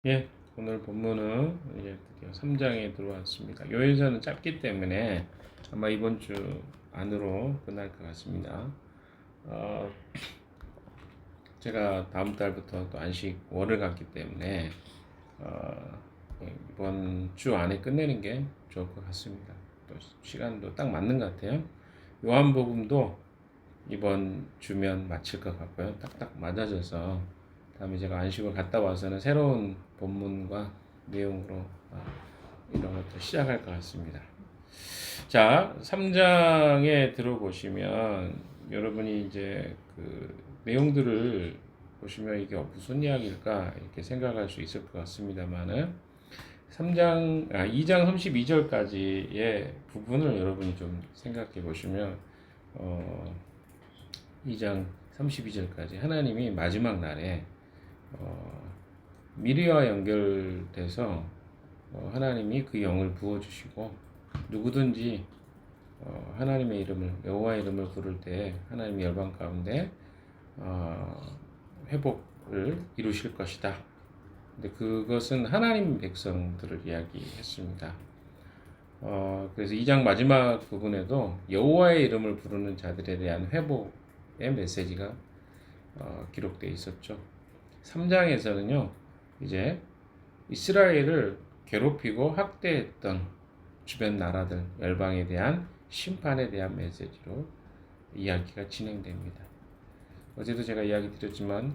예, 오늘 본문은 이제 드디어 3장에 들어왔습니다. 요일서는 짧기 때문에 아마 이번 주 안으로 끝날 것 같습니다. 어, 제가 다음 달부터 또 안식월을 갖기 때문에 이번 주 안에 끝내는 게 좋을 것 같습니다. 또 시간도 딱 맞는 것 같아요. 요한복음도 이번 주면 마칠 것 같고요. 딱딱 맞아져서 다음에 제가 안식을 갔다 와서는 새로운 본문과 내용으로 이런 것들 시작할 것 같습니다. 자, 3장에 들어보시면 여러분이 이제 그 내용들을 보시면 이게 무슨 이야기일까 이렇게 생각할 수 있을 것 같습니다만은 2장 32절까지의 부분을 여러분이 좀 생각해 보시면 2장 32절까지 하나님이 마지막 날에 미래와 연결돼서 하나님이 그 영을 부어주시고 누구든지 하나님의 이름을 여호와의 이름을 부를 때 하나님의 열방 가운데 회복을 이루실 것이다. 근데 그것은 하나님 백성들을 이야기했습니다. 그래서 2장 마지막 부분에도 여호와의 이름을 부르는 자들에 대한 회복의 메시지가 기록되어 있었죠. 3장에서는요, 이제 이스라엘을 괴롭히고 학대했던 주변 나라들, 열방에 대한 심판에 대한 메시지로 이야기가 진행됩니다. 어제도 제가 이야기 드렸지만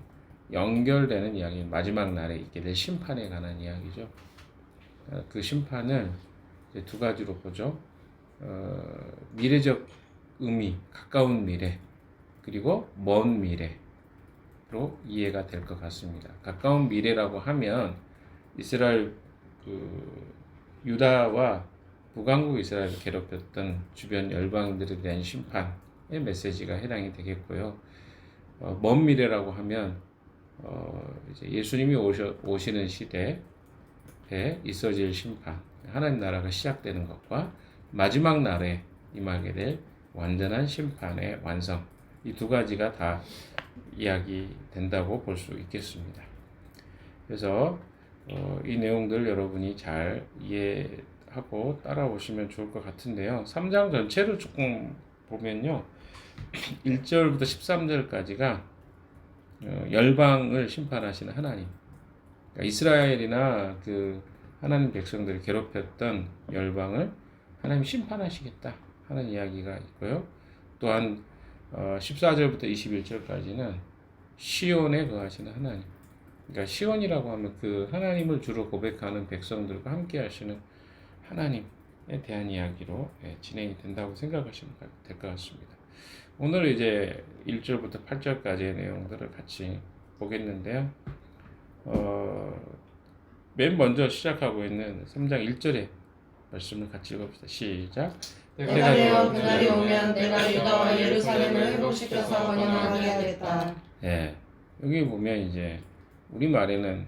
연결되는 이야기, 마지막 날에 있게 될 심판에 관한 이야기죠. 그 심판을 이제 두 가지로 보죠. 미래적 의미, 가까운 미래, 그리고 먼 미래로 이해가 될 것 같습니다. 가까운 미래라고 하면 이스라엘 유다와 북왕국 이스라엘을 괴롭혔던 주변 열방들에 대한 심판의 메시지가 해당이 되겠고요. 먼 미래라고 하면 이제 예수님이 오시는 시대에 있어질 심판, 하나님 나라가 시작되는 것과 마지막 날에 임하게 될 완전한 심판의 완성, 이 두 가지가 다 이야기된다고 볼 수 있겠습니다. 그래서 이 내용들 여러분이 잘 이해하고 따라오시면 좋을 것 같은데요. 3장 전체를 조금 보면요, 1절부터 13절까지가 열방을 심판하시는 하나님, 그러니까 이스라엘이나 그 하나님 백성들을 괴롭혔던 열방을 하나님 심판하시겠다 하는 이야기가 있고요. 또한 14절부터 21절까지는 시온에 거하시는 하나님, 그러니까 시온이라고 하면 그 하나님을 주로 고백하는 백성들과 함께 하시는 하나님에 대한 이야기로 진행이 된다고 생각하시면 될 것 같습니다. 오늘 이제 1절부터 8절까지의 내용들을 같이 보겠는데요. 맨 먼저 시작하고 있는 3장 1절의 말씀을 같이 읽어봅시다. 시작. 때가 되어 그날이 오면 내가 유다와 예루살렘을 회복시켜서 번영하게 하겠다. 예, 여기 보면 이제 우리 말에는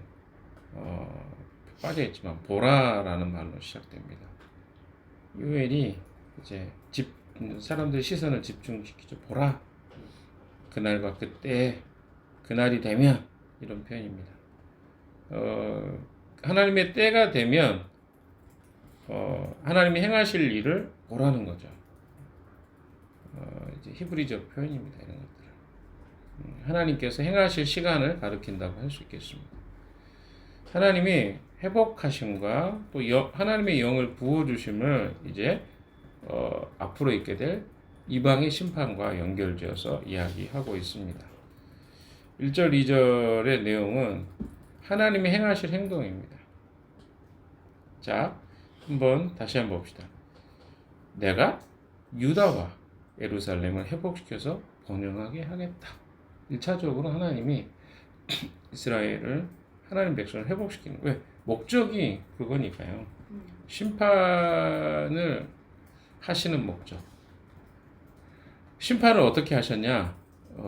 빠져 있지만 보라라는 말로 시작됩니다. 요엘이 이제 사람들의 시선을 집중시키죠. 보라, 그날과 그때, 그날이 되면, 이런 표현입니다. 하나님의 때가 되면 하나님이 행하실 일을 보라는 거죠. 이제 히브리적 표현입니다. 이런 것들을 하나님께서 행하실 시간을 가리킨다고 할 수 있겠습니다. 하나님이 회복하심과 또 하나님의 영을 부어주심을 이제 앞으로 있게 될 이방의 심판과 연결지어서 이야기하고 있습니다. 1절, 2절의 내용은 하나님이 행하실 행동입니다. 자, 다시 한번 봅시다. 내가 유다와 예루살렘을 회복시켜서 번영하게 하겠다. 1차적으로 하나님이 이스라엘을, 하나님 백성을 회복시키는 거예요. 목적이 그거니까요. 심판을 하시는 목적. 심판을 어떻게 하셨냐?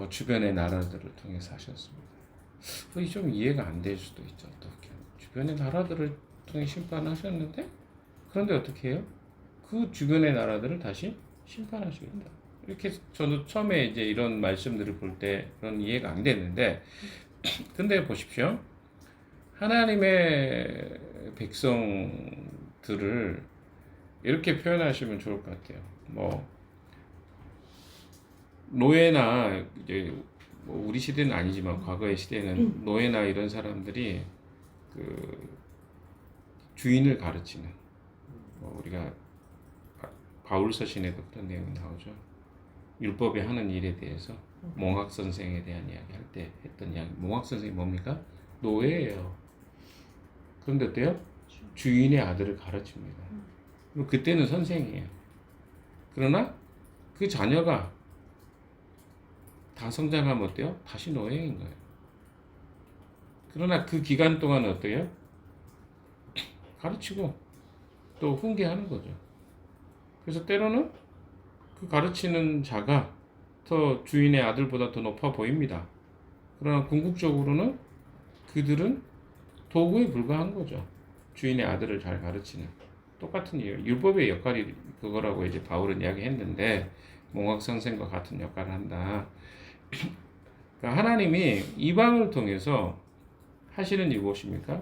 주변의 나라들을 통해서 하셨습니다. 그게 좀 이해가 안 될 수도 있죠. 어떻게? 주변의 나라들을 통해 심판하셨는데, 그런데 어떻게 해요? 그 주변의 나라들을 다시 심판하시겠다. 이렇게 저도 처음에 이제 이런 말씀들을 볼 때 그런 이해가 안 됐는데, 근데 보십시오. 하나님의 백성들을 이렇게 표현하시면 좋을 것 같아요. 뭐 노예나 이제 뭐 우리 시대는 아니지만 과거의 시대는 노예나 이런 사람들이 그 주인을 가르치는 뭐 우리가 바울 서신에도 그런 내용이 나오죠. 율법에 하는 일에 대해서 몽학 선생에 대한 이야기 할 때 했던 이야기. 몽학 선생이 뭡니까? 노예예요. 그런데 어때요? 주인의 아들을 가르칩니다. 그럼 그때는 선생이에요. 그러나 그 자녀가 다 성장하면 어때요? 다시 노예인 거예요. 그러나 그 기간 동안 어때요? 가르치고 또 훈계하는 거죠. 그래서 때로는 그 가르치는 자가 더 주인의 아들보다 더 높아 보입니다. 그러나 궁극적으로는 그들은 도구에 불과한 거죠. 주인의 아들을 잘 가르치는 똑같은 이유. 율법의 역할이 그거라고 이제 바울은 이야기했는데 몽학 선생과 같은 역할을 한다. 그러니까 하나님이 이방을 통해서 하시는 일 무엇입니까?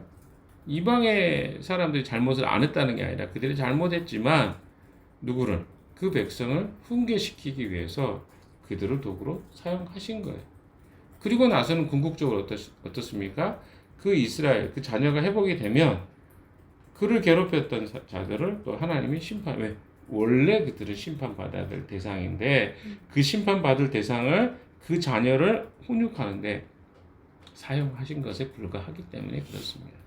이방의 사람들이 잘못을 안 했다는 게 아니라 그들이 잘못했지만 누구를? 그 백성을 훈계시키기 위해서 그들을 도구로 사용하신 거예요. 그리고 나서는 궁극적으로 어떻습니까? 그 이스라엘, 그 자녀가 회복이 되면 그를 괴롭혔던 자들을 또 하나님이 심판, 왜? 원래 그들은 심판받아야 될 대상인데 그 심판받을 대상을 그 자녀를 훈육하는데 사용하신 것에 불과하기 때문에 그렇습니다.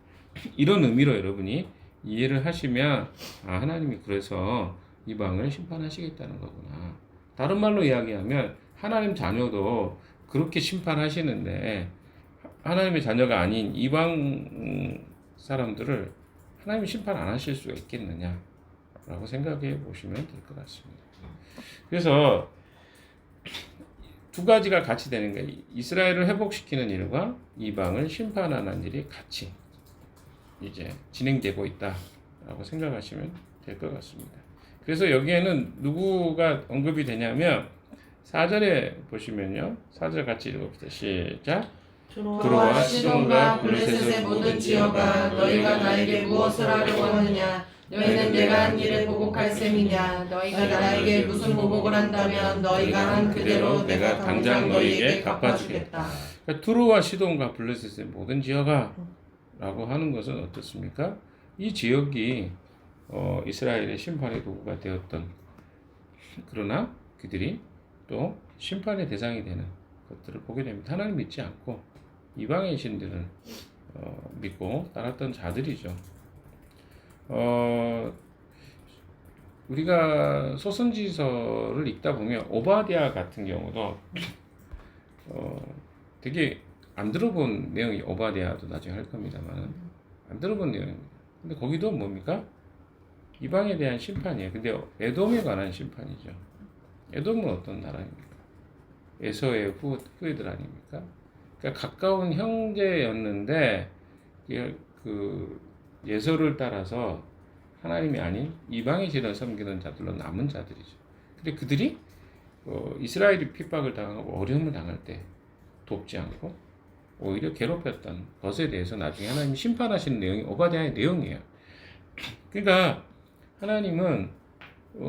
이런 의미로 여러분이 이해를 하시면 하나님이 그래서 이방을 심판하시겠다는 거구나. 다른 말로 이야기하면 하나님 자녀도 그렇게 심판하시는데 하나님의 자녀가 아닌 이방 사람들을 하나님이 심판 안 하실 수가 있겠느냐라고 생각해 보시면 될 것 같습니다. 그래서 두 가지가 같이 되는 거예요. 이스라엘을 회복시키는 일과 이방을 심판하는 일이 같이 이제 진행되고 있다라고 생각하시면 될 것 같습니다. 그래서 여기에는 누구가 언급이 되냐면 4절에 보시면요. 4절 같이 읽어봅시다. 시작. 두로와 시돈과 블레셋의 모든 지어가 너희가 나에게 무엇을 하려고 하느냐? 너희는 내가 한 일을 보복할 셈이냐? 너희가 나에게 무슨 보복을 한다면 너희가 한 그대로 내가 당장 너희에게 갚아주겠다. 그러니까 두로와 시돈과 블레셋의 모든 지어가 라고 하는 것은 어떻습니까? 이 지역이 이스라엘의 심판의 도구가 되었던, 그러나 그들이 또 심판의 대상이 되는 것들을 보게 됩니다. 하나님 믿지 않고 이방의 신들을 믿고 따랐던 자들이죠. 우리가 소선지서를 읽다 보면 오바댜 같은 경우도 되게 안 들어본 내용이, 오바댜도 나중에 할 겁니다만 안 들어본 내용입니다. 근데 거기도 뭡니까? 이방에 대한 심판이에요. 근데 에돔에 관한 심판이죠. 에돔은 어떤 나라입니까? 에서의 후예들 아닙니까? 그러니까 가까운 형제였는데 그 예서를 따라서 하나님이 아닌 이방의 신을 섬기는 자들로 남은 자들이죠. 근데 그들이 이스라엘이 핍박을 당하고 어려움을 당할 때 돕지 않고 오히려 괴롭혔던 것에 대해서 나중에 하나님이 심판하시는 내용이 오바댜의 내용이에요. 그러니까 하나님은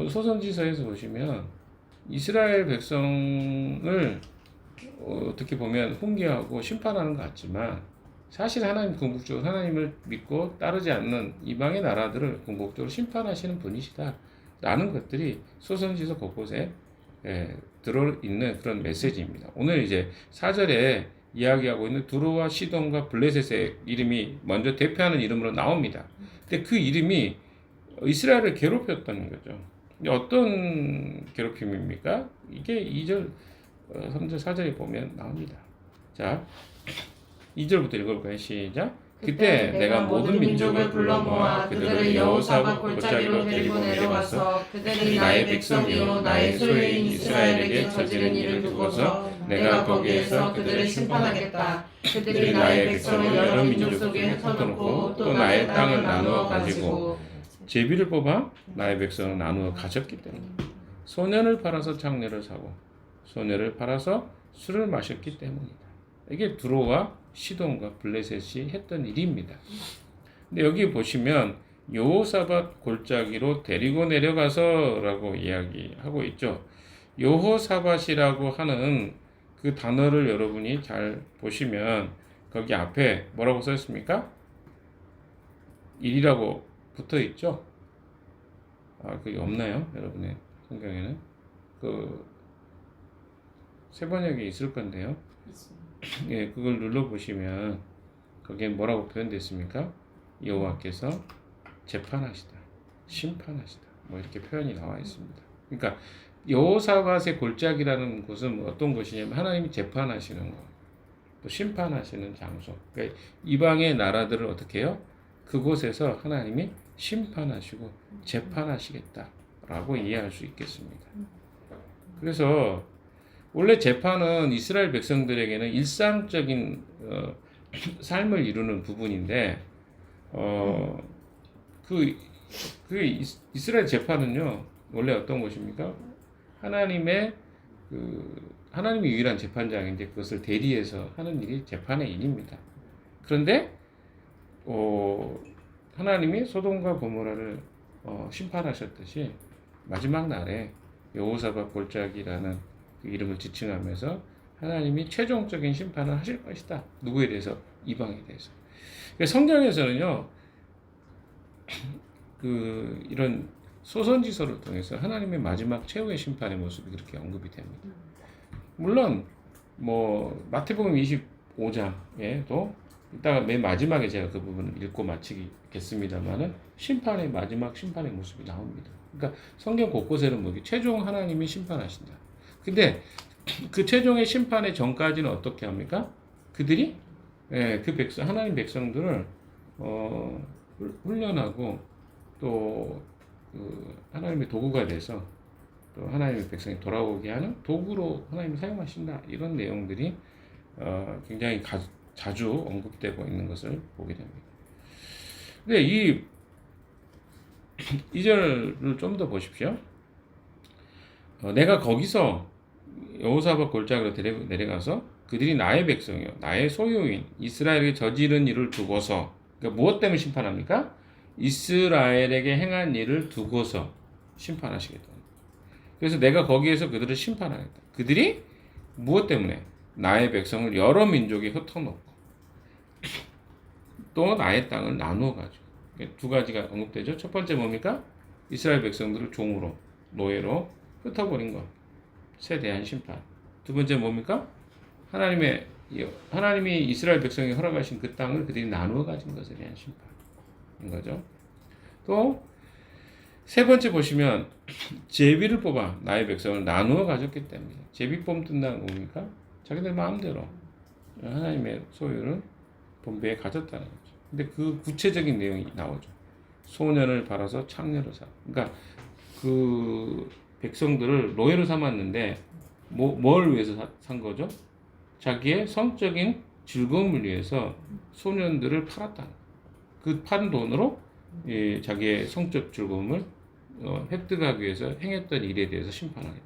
소선지서에서 보시면 이스라엘 백성을 어떻게 보면 훈계하고 심판하는 것 같지만 사실 하나님 궁극적으로 하나님을 믿고 따르지 않는 이방의 나라들을 궁극적으로 심판하시는 분이시다라는 것들이 소선지서 곳곳에 들어있는 그런 메시지입니다. 오늘 이제 4절에 이야기하고 있는 두로와 시돈과 블레셋의 이름이 먼저 대표하는 이름으로 나옵니다. 근데 그 이름이 이스라엘을 괴롭혔다는 거죠. 어떤 괴롭힘입니까? 이게 2절, 3절, 4절에 보면 나옵니다. 자, 2절부터 읽어볼까요? 시작. 그때 내가 모든 민족을 불러 모아 그들을 여호사밧 골짜기로 데리고 내려와서 그들이 나의 백성이요 나의 소유인 이스라엘에게 저지른 일을 두고서 내가 거기에서 그들을 심판하겠다. 그들이 나의 백성을 여러 민족 속에 흩어놓고 또 나의 땅을 나누어 가지고 제비를 뽑아 나의 백성을 나누어 가졌기 때문에 소년을 팔아서 장녀를 사고 소녀를 팔아서 술을 마셨기 때문이다. 이게 두로와 시돈과 블레셋이 했던 일입니다. 근데 여기 보시면 여호사밧 골짜기로 데리고 내려가서라고 이야기하고 있죠. 여호사밧이라고 하는 그 단어를 여러분이 잘 보시면 거기 앞에 뭐라고 써 있습니까? 일이라고 붙어 있죠. 그게 없나요? 여러분의 성경에는 그 세번역에 있을 건데요. 예, 그걸 눌러 보시면 거기에 뭐라고 표현됐습니까? 여호와께서 재판하시다, 심판하시다, 뭐 이렇게 표현이 나와 있습니다. 그러니까 여호사밧의 골짜기라는 곳은 어떤 곳이냐면 하나님이 재판하시는 것, 또 심판하시는 장소. 그러니까 이방의 나라들을 어떻게 해요? 그곳에서 하나님이 심판하시고 재판하시겠다라고 이해할 수 있겠습니다. 그래서 원래 재판은 이스라엘 백성들에게는 일상적인 삶을 이루는 부분인데 그 이스라엘 재판은요 원래 어떤 것입니까? 하나님이 유일한 재판장인데 그것을 대리해서 하는 일이 재판의 일입니다. 그런데 하나님이 소돔과 고모라를 심판하셨듯이 마지막 날에 여호사밧 골짜기라는 그 이름을 지칭하면서 하나님이 최종적인 심판을 하실 것이다. 누구에 대해서? 이방에 대해서. 성경에서는요, 이런 소선지서를 통해서 하나님의 마지막 최후의 심판의 모습이 그렇게 언급이 됩니다. 물론 마태복음 25장에도 이따가 맨 마지막에 제가 그 부분을 읽고 마치겠습니다만은 마지막 심판의 모습이 나옵니다. 그러니까 성경 곳곳에는 최종 하나님이 심판하신다. 근데 그 최종의 심판의 전까지는 어떻게 합니까? 그들이 하나님 백성들을 훈련하고 또 하나님의 도구가 돼서 또 하나님의 백성이 돌아오게 하는 도구로 하나님이 사용하신다. 이런 내용들이 굉장히 자주 언급되고 있는 것을 보게 됩니다. 근데 이 2절을 좀 더 보십시오. 내가 거기서 여호사밧 골짜기로 내려가서 그들이 나의 백성이요 나의 소유인 이스라엘에게 저지른 일을 두고서, 그러니까 무엇 때문에 심판합니까? 이스라엘에게 행한 일을 두고서 심판하시겠다. 그래서 내가 거기에서 그들을 심판하겠다. 그들이 무엇 때문에? 나의 백성을 여러 민족에 흩어놓고 또 나의 땅을 나누어 가지고. 두 가지가 언급되죠. 첫 번째 뭡니까? 이스라엘 백성들을 종으로, 노예로 흩어버린 것에 대한 심판. 두 번째 뭡니까? 하나님이 이스라엘 백성이 허락하신 그 땅을 그들이 나누어 가진 것에 대한 심판인 거죠. 또 세 번째 보시면 제비를 뽑아 나의 백성을 나누어 가졌기 때문에. 제비 뽑는다는 뭡니까? 자기들 마음대로 하나님의 소유를 본배에 가졌다는 거죠. 근데 그 구체적인 내용이 나오죠. 소년을 팔아서 창녀로 사. 그러니까 그 백성들을 노예로 삼았는데 뭘 위해서 산 거죠? 자기의 성적인 즐거움을 위해서 소년들을 팔았다는 거예요. 그 판 돈으로 자기의 성적 즐거움을 획득하기 위해서 행했던 일에 대해서 심판하겠다.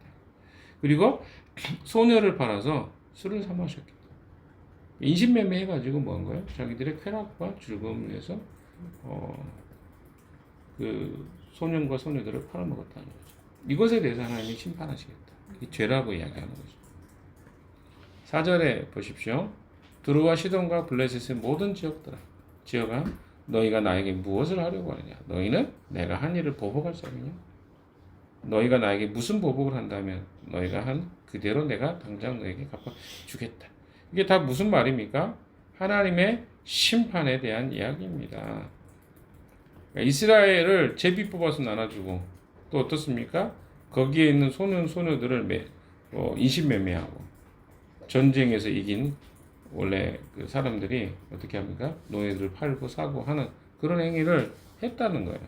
그리고 소녀를 팔아서 술을 사 마셨겠다. 인신매매 해가지고 뭐한 거예요? 자기들의 쾌락과 즐거움을 위해서 그 소년과 소녀들을 팔아먹었다는 거죠. 이것에 대해서 하나님이 심판하시겠다. 이 죄라고 이야기하는 거죠. 4절에 보십시오. 두루와 시돈과 블레셋의 모든 지역아 너희가 나에게 무엇을 하려고 하느냐? 너희는 내가 한 일을 보복할 사람이냐? 너희가 나에게 무슨 보복을 한다면 너희가 한 그대로 내가 당장 너희에게 갚아주겠다. 이게 다 무슨 말입니까? 하나님의 심판에 대한 이야기입니다. 그러니까 이스라엘을 제비 뽑아서 나눠주고 또 어떻습니까? 거기에 있는 소녀들을 인신매매하고 전쟁에서 이긴 원래 그 사람들이 어떻게 합니까? 노예들을 팔고 사고 하는 그런 행위를 했다는 거예요.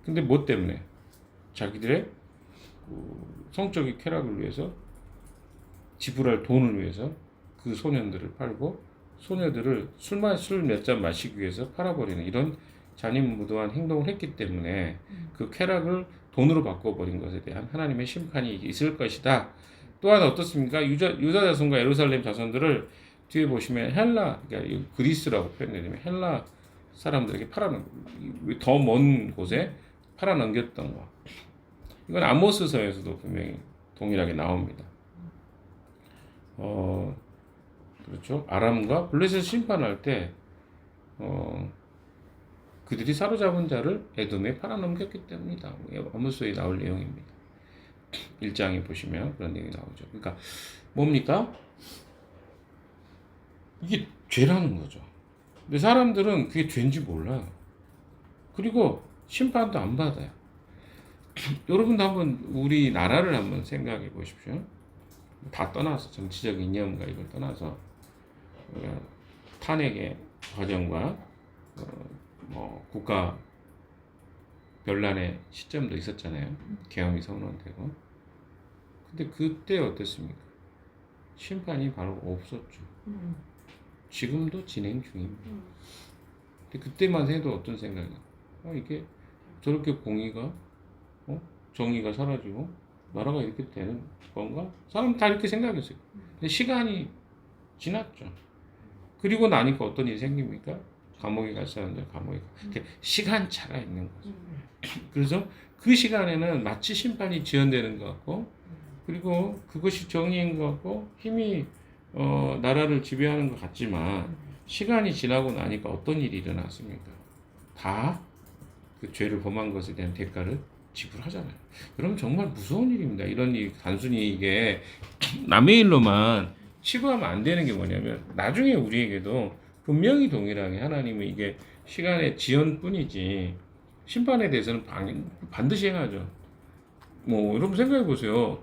근데 뭐 때문에? 자기들의 성적인 쾌락을 위해서 지불할 돈을 위해서 그 소년들을 팔고 소녀들을 술 몇 잔 마시기 위해서 팔아버리는 이런 잔인무도한 행동을 했기 때문에 그 쾌락을 돈으로 바꿔버린 것에 대한 하나님의 심판이 있을 것이다. 또한 어떻습니까? 유다 자손과 예루살렘 자손들을 뒤에 보시면 헬라, 그러니까 이 그리스라고 표현되면 헬라 사람들에게 더 먼 곳에 팔아넘겼던 거. 이건 아모스서에서도 분명히 동일하게 나옵니다. 그렇죠. 아람과 블레셋 심판할 때 그들이 사로잡은 자를 에돔에 팔아넘겼기 때문이다. 아모스에 나올 내용입니다. 1장에 보시면 그런 내용이 나오죠. 그러니까 뭡니까? 이게 죄라는 거죠. 근데 사람들은 그게 죄인지 몰라요. 그리고 심판도 안 받아요. 여러분도 한번 우리나라를 한번 생각해 보십시오. 다 떠나서 정치적 이념과 이걸 떠나서 탄핵의 과정과 국가 변란의 시점도 있었잖아요. 계엄이 선언되고. 근데 그때 어땠습니까? 심판이 바로 없었죠. 지금도 진행 중입니다. 근데 그때만 해도 어떤 생각이야? 이게 저렇게 공의가 정의가 사라지고 나라가 이렇게 되는 건가? 사람 다 이렇게 생각했어요. 근데 시간이 지났죠. 그리고 나니까 어떤 일이 생깁니까? 감옥에 갈 사람들 감옥에 시간차가 있는 거죠. 그래서 그 시간에는 마치 심판이 지연되는 것 같고, 그리고 그것이 정의인 것 같고 힘이 나라를 지배하는 것 같지만 시간이 지나고 나니까 어떤 일이 일어났습니까? 다 그 죄를 범한 것에 대한 대가를 지불하잖아요. 그러면 정말 무서운 일입니다. 이런 일 단순히 이게 남의 일로만 치부하면 안 되는 게 뭐냐면 나중에 우리에게도 분명히 동일하게 하나님은 이게 시간의 지연뿐이지 심판에 대해서는 반드시 행하죠. 여러분 생각해 보세요.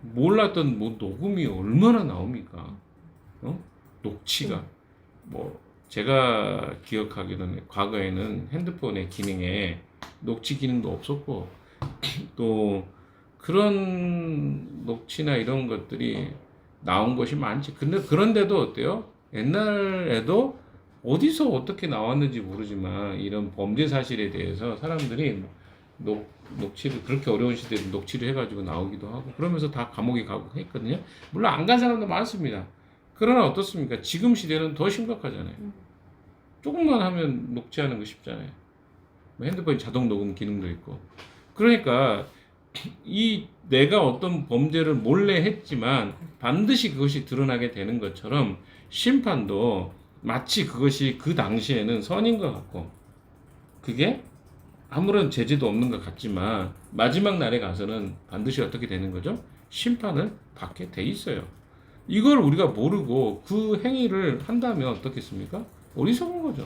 몰랐던 녹음이 얼마나 나옵니까? 녹취가 제가 기억하기로는 과거에는 핸드폰의 기능에 녹취 기능도 없었고 또 그런 녹취나 이런 것들이 나온 것이 많지. 근데 그런데도 어때요? 옛날에도 어디서 어떻게 나왔는지 모르지만 이런 범죄 사실에 대해서 사람들이 녹취를 그렇게 어려운 시대에 녹취를 해가지고 나오기도 하고 그러면서 다 감옥에 가고 했거든요. 물론 안 간 사람도 많습니다. 그러나 어떻습니까? 지금 시대는 더 심각하잖아요. 조금만 하면 녹취하는 거 쉽잖아요. 핸드폰에 자동 녹음 기능도 있고. 그러니까 내가 어떤 범죄를 몰래 했지만 반드시 그것이 드러나게 되는 것처럼 심판도 마치 그것이 그 당시에는 선인 것 같고 그게 아무런 제재도 없는 것 같지만 마지막 날에 가서는 반드시 어떻게 되는 거죠? 심판을 받게 돼 있어요. 이걸 우리가 모르고 그 행위를 한다면 어떻겠습니까? 어리석은 거죠.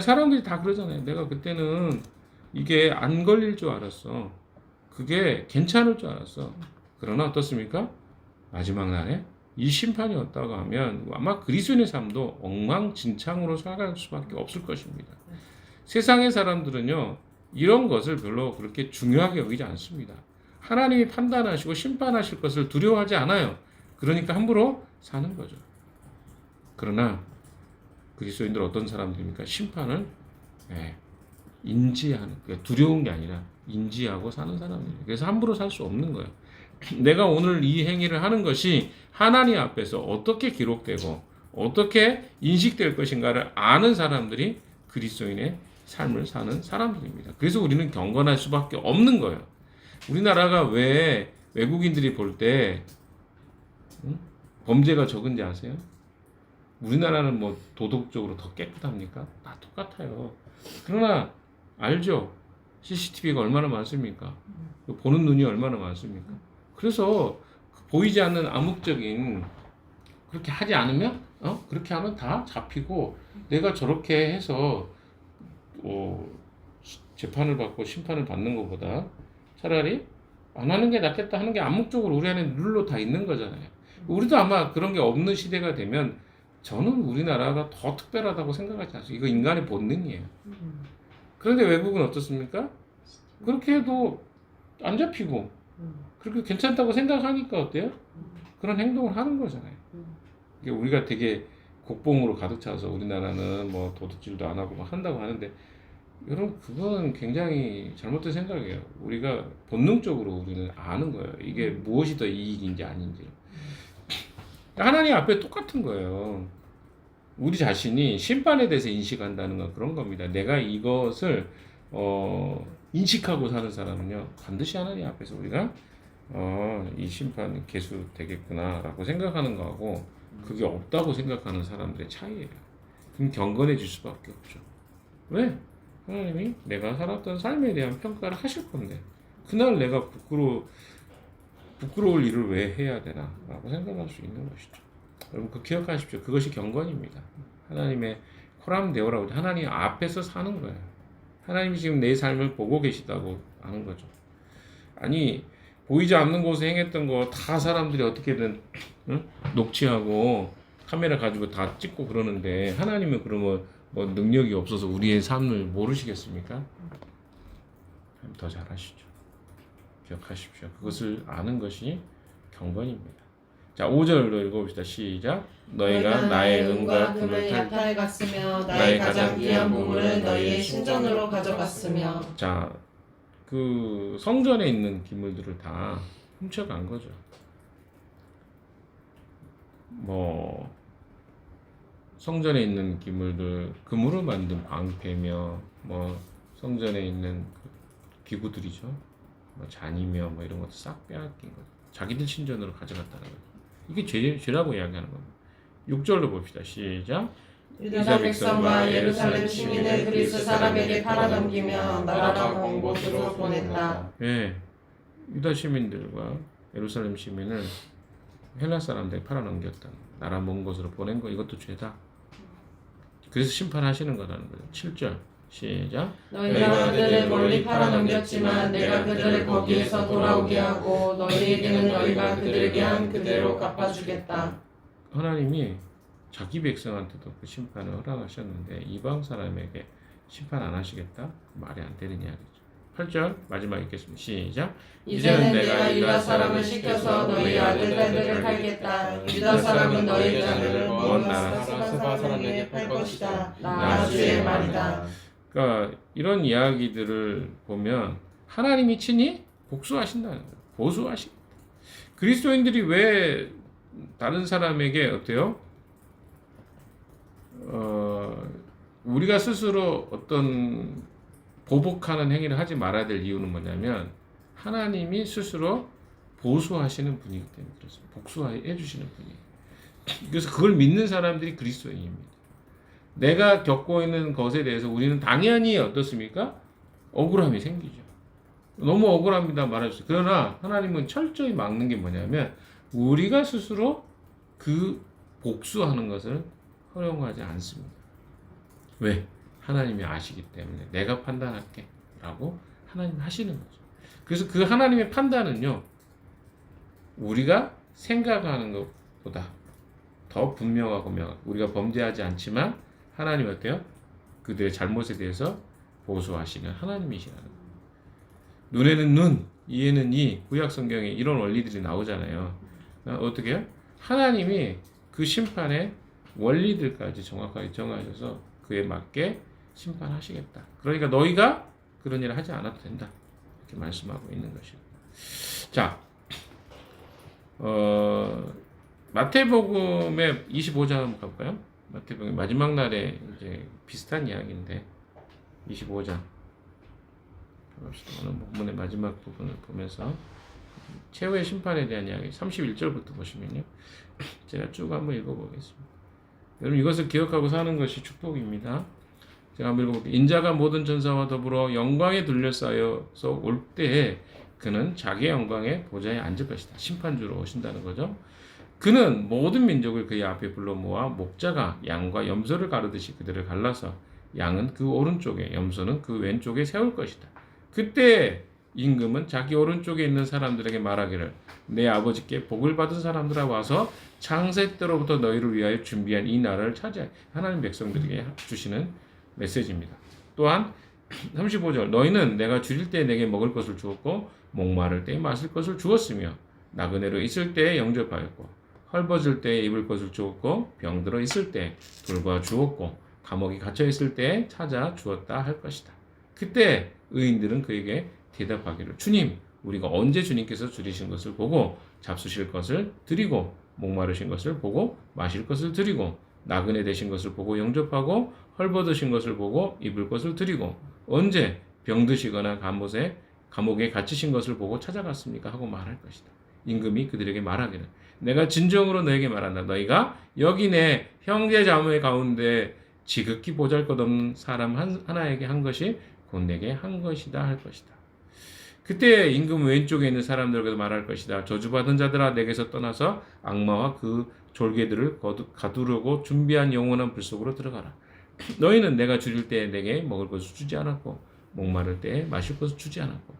사람들이 다 그러잖아요. 내가 그때는 이게 안 걸릴 줄 알았어. 그게 괜찮을 줄 알았어. 그러나 어떻습니까? 마지막 날에 이 심판이 왔다고 하면 아마 그리스도인의 삶도 엉망진창으로 살아갈 수밖에 없을 것입니다. 세상의 사람들은요, 이런 것을 별로 그렇게 중요하게 여기지 않습니다. 하나님이 판단하시고 심판하실 것을 두려워하지 않아요. 그러니까 함부로 사는 거죠. 그러나 그리스도인들 어떤 사람들입니까? 심판을 인지하는, 두려운 게 아니라 인지하고 사는 사람들이에요. 그래서 함부로 살 수 없는 거예요. 내가 오늘 이 행위를 하는 것이 하나님 앞에서 어떻게 기록되고 어떻게 인식될 것인가를 아는 사람들이 그리스도인의 삶을 사는 사람들입니다. 그래서 우리는 경건할 수밖에 없는 거예요. 우리나라가 왜 외국인들이 볼 때 범죄가 적은지 아세요? 우리나라는 뭐 도덕적으로 더 깨끗합니까? 다 똑같아요. 그러나 알죠? CCTV가 얼마나 많습니까? 보는 눈이 얼마나 많습니까? 그래서 보이지 않는 암묵적인 그렇게 하지 않으면 그렇게 하면 다 잡히고 내가 저렇게 해서 재판을 받고 심판을 받는 것보다 차라리 안 하는 게 낫겠다 하는 게 암묵적으로 우리 안에 룰로 다 있는 거잖아요. 우리도 아마 그런 게 없는 시대가 되면 저는 우리나라가 더 특별하다고 생각하지 않습니다. 이거 인간의 본능이에요. 그런데 외국은 어떻습니까? 그렇게 해도 안 잡히고 그렇게 괜찮다고 생각하니까 어때요? 그런 행동을 하는 거잖아요. 우리가 되게 곡봉으로 가득 차서 우리나라는 뭐 도둑질도 안 하고 막 한다고 하는데 여러분 그건 굉장히 잘못된 생각이에요. 우리가 본능적으로 우리는 아는 거예요. 이게 무엇이 더 이익인지 아닌지. 하나님 앞에 똑같은 거예요. 우리 자신이 심판에 대해서 인식한다는 건 그런 겁니다. 내가 이것을 인식하고 사는 사람은요, 반드시 하나님 앞에서 우리가 이 심판 계수 되겠구나라고 생각하는 거하고 그게 없다고 생각하는 사람들의 차이예요. 그럼 경건해질 수밖에 없죠. 왜? 하나님이 내가 살았던 삶에 대한 평가를 하실 건데 그날 내가 부끄러울 일을 왜 해야 되나 라고 생각할 수 있는 것이죠. 여러분 그 기억하십시오. 그것이 경건입니다. 하나님의 코람데오라고 하나님 앞에서 사는 거예요. 하나님이 지금 내 삶을 보고 계시다고 하는 거죠. 아니 보이지 않는 곳에 행했던 거 다 사람들이 어떻게든 녹취하고 카메라 가지고 다 찍고 그러는데 하나님은 그러면 뭐 능력이 없어서 우리의 삶을 모르시겠습니까? 더 잘하시죠. 기억하십시오. 그것을 아는 것이 경건입니다. 자, 5절로 읽어봅시다. 시작. 너희가 나의 은과 금을 야타에 갔으며 나의 가장 귀한 보물을 너희의 신전으로 가져갔으며. 자, 그 성전에 있는 기물들을 다 훔쳐간 거죠. 뭐 성전에 있는 기물들, 금으로 만든 방패며 뭐 성전에 있는 그 기구들이죠. 뭐 잔이며 뭐 이런 것도 싹 빼앗긴 거죠. 자기들 신전으로 가져갔다는 거죠. 이게 죄라고 이야기하는 겁니다. 6절로 봅시다. 시작. 유다 백성과 예루살렘 시민을 그리스 사람에게 팔아넘기며 나라가 먼 곳으로 보냈다. 예, 유다 시민들과 예루살렘 시민을 헬라 사람들이 팔아넘겼다. 나라 먼 곳으로 보낸 거 이것도 죄다. 그래서 심판하시는 거라는 거죠. 7절 시작. 너희가 그들을 멀리 팔아넘겼지만 내가 그들을 거기에서 돌아오게 하고 너희에게는 너희가 그들에게 한 그대로 갚아주겠다. 하나님이 자기 백성한테도 그 심판을 허락하셨는데 이방 사람에게 심판 안 하시겠다? 말이 안 되는 이야기죠. 8절 마지막 읽겠습니다. 시작. 이제는 내가 유다 사람을 시켜서 너희 아들 딸들을 팔겠다. 유다 사람은 너희 자녀를 먼 나라 스바 사람에게 팔 것이다. 나 주의 말이다. 그러니까 이런 이야기들을 보면 하나님이 친히 복수하신다는 거예요. 보수하신다. 그리스도인들이 왜 다른 사람에게 어때요? 우리가 스스로 어떤 보복하는 행위를 하지 말아야 될 이유는 뭐냐면 하나님이 스스로 보수하시는 분이기 때문에 그렇습니다. 복수해 주시는 분이에요. 그래서 그걸 믿는 사람들이 그리스도인입니다. 내가 겪고 있는 것에 대해서 우리는 당연히 어떻습니까? 억울함이 생기죠. 너무 억울합니다 말해주세요. 그러나 하나님은 철저히 막는 게 뭐냐면 우리가 스스로 그 복수하는 것을 허용하지 않습니다. 왜? 하나님이 아시기 때문에 내가 판단할게 라고 하나님 하시는 거죠. 그래서 그 하나님의 판단은요 우리가 생각하는 것보다 더 분명하고 명확하고 우리가 범죄하지 않지만 하나님 어때요? 그들의 잘못에 대해서 보수하시는 하나님이시라는 거예요. 눈에는 눈, 이에는 이. 구약 성경에 이런 원리들이 나오잖아요. 어떻게 해요? 하나님이 그 심판의 원리들까지 정확하게 정하셔서 그에 맞게 심판하시겠다. 그러니까 너희가 그런 일을 하지 않아도 된다. 이렇게 말씀하고 있는 것이에요. 자, 마태복음의 25장 한번 가볼까요? 마태복음 마지막 날에 이제 비슷한 이야기인데 25장 오늘 본문의 마지막 부분을 보면서 최후의 심판에 대한 이야기 31절부터 보시면요. 제가 쭉 한번 읽어보겠습니다. 여러분 이것을 기억하고 사는 것이 축복입니다. 제가 한번 읽어볼게요. 인자가 모든 전사와 더불어 영광에 둘러싸여서 올 때에 그는 자기의 영광의 보좌에 앉을 것이다. 심판주로 오신다는 거죠. 그는 모든 민족을 그의 앞에 불러 모아 목자가 양과 염소를 가르듯이 그들을 갈라서 양은 그 오른쪽에 염소는 그 왼쪽에 세울 것이다. 그때 임금은 자기 오른쪽에 있는 사람들에게 말하기를 내 아버지께 복을 받은 사람들아 와서 창세 때로부터 너희를 위하여 준비한 이 나라를 차지하라. 하나님 백성들에게 주시는 메시지입니다. 또한 35절 너희는 내가 줄일 때 내게 먹을 것을 주었고 목마를 때 마실 것을 주었으며 나그네로 있을 때에 영접하였고 헐벗을 때에 입을 것을 주었고 병들어 있을 때 돌과 주었고 감옥에 갇혀 있을 때에 찾아 주었다 할 것이다. 그때 의인들은 그에게 대답하기를 주님 우리가 언제 주님께서 줄이신 것을 보고 잡수실 것을 드리고 목마르신 것을 보고 마실 것을 드리고 나그네 되신 것을 보고 영접하고 헐벗으신 것을 보고 입을 것을 드리고 언제 병드시거나 감옥에 갇히신 것을 보고 찾아갔습니까? 하고 말할 것이다. 임금이 그들에게 말하기를 내가 진정으로 너에게 말한다. 너희가 여기 내 형제 자매 가운데 지극히 보잘것없는 사람 하나에게 한 것이 곧 내게 한 것이다 할 것이다. 그때 임금 왼쪽에 있는 사람들에게도 말할 것이다. 저주받은 자들아 내게서 떠나서 악마와 그 졸개들을 가두려고 준비한 영원한 불 속으로 들어가라. 너희는 내가 줄일 때에 내게 먹을 것을 주지 않았고 목마를 때에 마실 것을 주지 않았고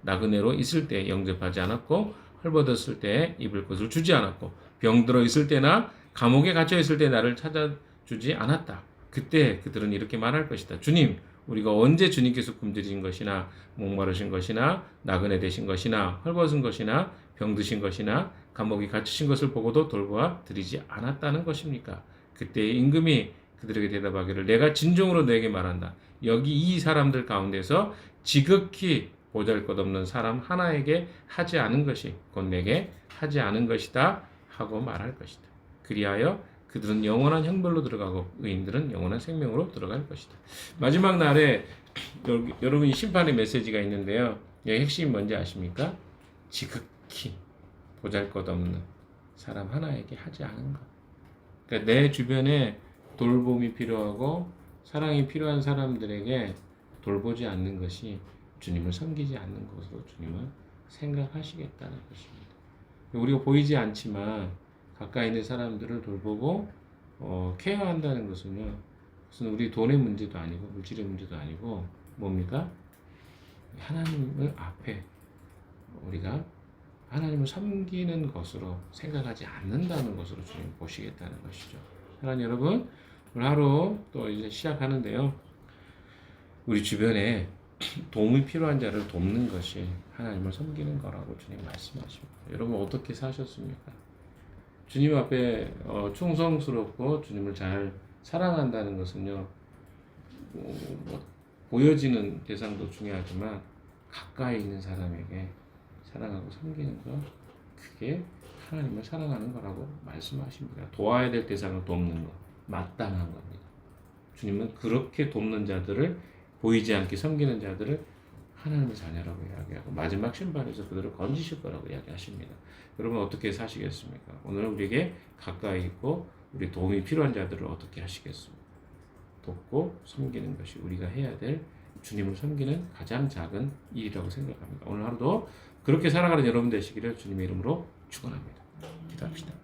나그네로 있을 때에 영접하지 않았고 헐벗었을 때에 입을 것을 주지 않았고 병들어 있을 때나 감옥에 갇혀 있을 때 나를 찾아주지 않았다. 그때 그들은 이렇게 말할 것이다. 주님 우리가 언제 주님께서 굶주린 것이나 목마르신 것이나 나그네 되신 것이나 헐벗은 것이나 병드신 것이나 감옥에 갇히신 것을 보고도 돌보아 드리지 않았다는 것입니까? 그때 임금이 그들에게 대답하기를 내가 진정으로 너에게 말한다. 여기 이 사람들 가운데서 지극히 보잘것없는 사람 하나에게 하지 않은 것이 곧 내게 하지 않은 것이다 하고 말할 것이다. 그리하여 그들은 영원한 형벌로 들어가고 의인들은 영원한 생명으로 들어갈 것이다. 마지막 날에 여러분이 심판의 메시지가 있는데요. 여기 핵심이 뭔지 아십니까? 지극히 보잘것없는 사람 하나에게 하지 않은 것. 그러니까 내 주변에 돌봄이 필요하고 사랑이 필요한 사람들에게 돌보지 않는 것이 주님을 섬기지 않는 것으로 주님은 생각하시겠다는 것입니다. 우리가 보이지 않지만 가까이 있는 사람들을 돌보고 케어한다는 것은요. 무슨 우리 돈의 문제도 아니고 물질의 문제도 아니고 뭡니까? 하나님을 앞에 우리가 하나님을 섬기는 것으로 생각하지 않는다는 것으로 주님 보시겠다는 것이죠. 사랑하는 여러분, 오늘 하루 또 이제 시작하는데요. 우리 주변에 도움이 필요한 자를 돕는 것이 하나님을 섬기는 거라고 주님 말씀하십니다. 여러분 어떻게 사셨습니까? 주님 앞에 충성스럽고 주님을 잘 사랑한다는 것은요. 보여지는 대상도 중요하지만 가까이 있는 사람에게 사랑하고 섬기는 것 그게 하나님을 사랑하는 거라고 말씀하십니다. 도와야 될 대상을 돕는 것 마땅한 겁니다. 주님은 그렇게 돕는 자들을 보이지 않게 섬기는 자들을 하나님의 자녀라고 이야기하고 마지막 심판에서 그들을 건지실 거라고 이야기하십니다. 여러분 어떻게 사시겠습니까? 오늘 우리에게 가까이 있고 우리 도움이 필요한 자들을 어떻게 하시겠습니까? 돕고 섬기는 것이 우리가 해야 될 주님을 섬기는 가장 작은 일이라고 생각합니다. 오늘 하루도 그렇게 살아가는 여러분 되시기를 주님의 이름으로 축원합니다. 기도합시다.